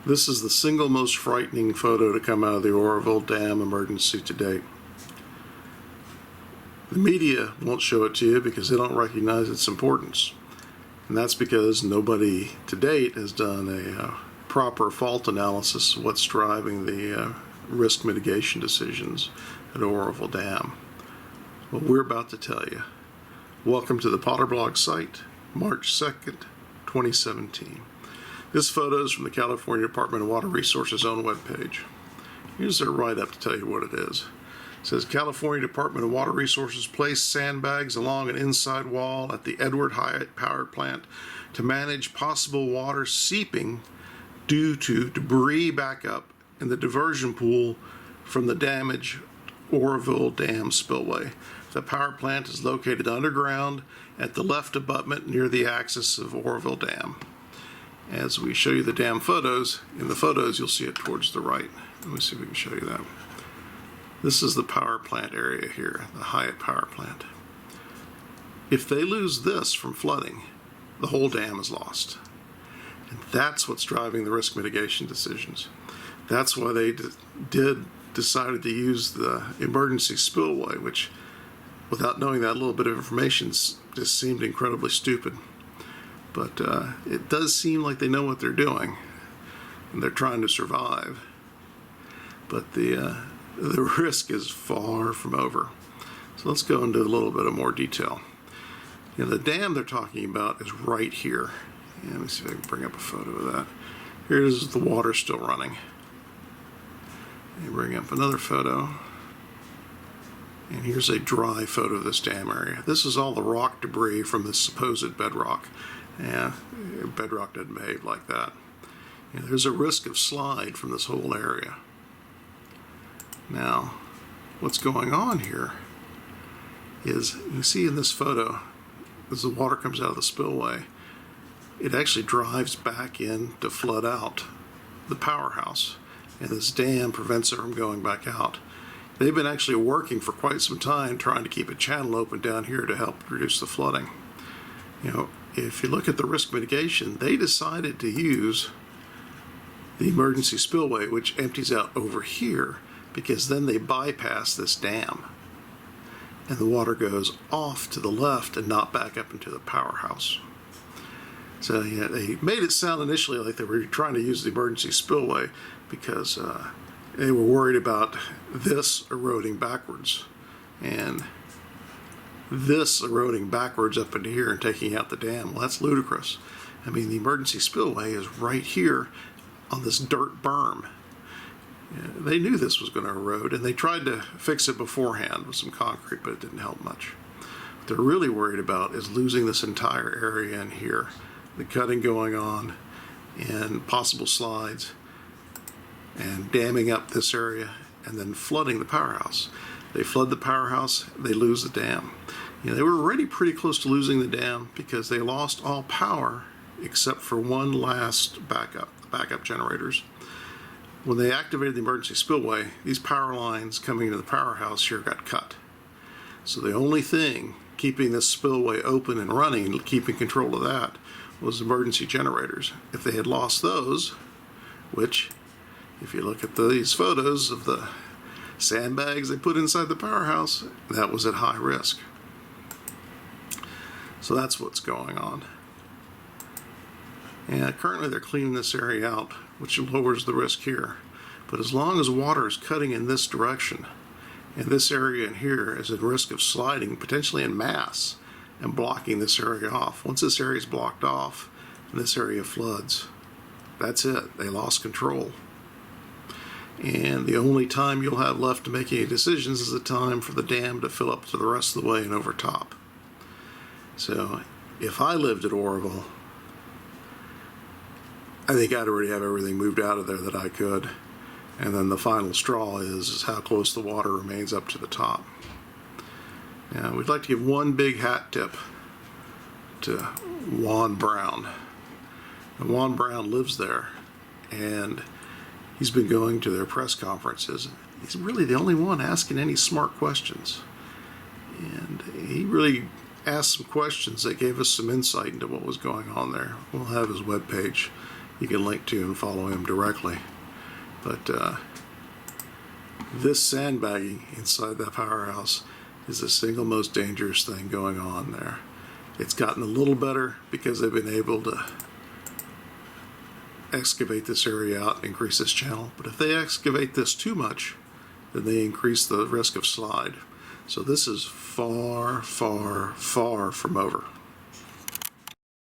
This is the single most frightening photo to come out of the Oroville Dam emergency to date. The media won't show it to you because they don't recognize its importance. And that's because nobody to date has done a proper fault analysis of what's driving the risk mitigation decisions at Oroville Dam. Well, we're about to tell you. Welcome to the Potterblog site, March 2nd, 2017. This photo is from the California Department of Water Resources' own webpage. Here's their write-up to tell you what it is. It says, California Department of Water Resources placed sandbags along an inside wall at the Hyatt Power Plant to manage possible water seeping due to debris backup in the diversion pool from the damaged Oroville Dam spillway. The power plant is located underground at the left abutment near the axis of Oroville Dam. As we show you the dam photos, in the photos you'll see it towards the right. Let me see if we can show you that. This is the power plant area here, the Hyatt Power Plant. If they lose this from flooding, the whole dam is lost. And that's what's driving the risk mitigation decisions. That's why they decided to use the emergency spillway, which, without knowing that little bit of information, just seemed incredibly stupid. But it does seem like they know what they're doing, and they're trying to survive. But the risk is far from over. So let's go into a little bit of more detail. You know, the dam they're talking about is right here. Yeah, let me see if I can bring up a photo of that. Here's the water still running. Let me bring up another photo. And here's a dry photo of this dam area. This is all the rock debris from this supposed bedrock. Yeah, bedrock doesn't behave like that. Yeah, there's a risk of slide from this whole area. Now, what's going on here is, you see in this photo, as the water comes out of the spillway, it actually drives back in to flood out the powerhouse. And this dam prevents it from going back out. They've been actually working for quite some time trying to keep a channel open down here to help reduce the flooding. You know, if you look at the risk mitigation, they decided to use the emergency spillway, which empties out over here, because then they bypass this dam. And the water goes off to the left and not back up into the powerhouse. So yeah, they made it sound initially like they were trying to use the emergency spillway because they were worried about this eroding backwards. And this eroding backwards up into here and taking out the dam, well, that's ludicrous. I mean, the emergency spillway is right here on this dirt berm. They knew this was going to erode, and they tried to fix it beforehand with some concrete, but it didn't help much. What they're really worried about is losing this entire area in here, the cutting going on, and possible slides, and damming up this area, and then flooding the powerhouse. They flood the powerhouse, they lose the dam. You know, they were already pretty close to losing the dam because they lost all power except for one last backup generators. When they activated the emergency spillway, these power lines coming into the powerhouse here got cut. So the only thing keeping this spillway open and running and keeping control of that was emergency generators. If they had lost those, which, if you look at these photos of the sandbags they put inside the powerhouse, that was at high risk. So that's what's going on. And currently they're cleaning this area out, which lowers the risk here. But as long as water is cutting in this direction, and this area in here is at risk of sliding, potentially in mass, and blocking this area off. Once this area is blocked off, and this area floods, that's it. They lost control. And the only time you'll have left to make any decisions is the time for the dam to fill up to the rest of the way and over top. So if I lived at Oroville, I think I'd already have everything moved out of there that I could. And then the final straw is how close the water remains up to the top. Now, we'd like to give one big hat tip to Juan Brown. And Juan Brown lives there, and he's been going to their press conferences. He's really the only one asking any smart questions. And he really asked some questions that gave us some insight into what was going on there. We'll have his webpage you can link to and follow him directly. But this sandbagging inside that powerhouse is the single most dangerous thing going on there. It's gotten a little better because they've been able to excavate this area out, increase this channel. But if they excavate this too much, then they increase the risk of slide. So this is far, far, far from over.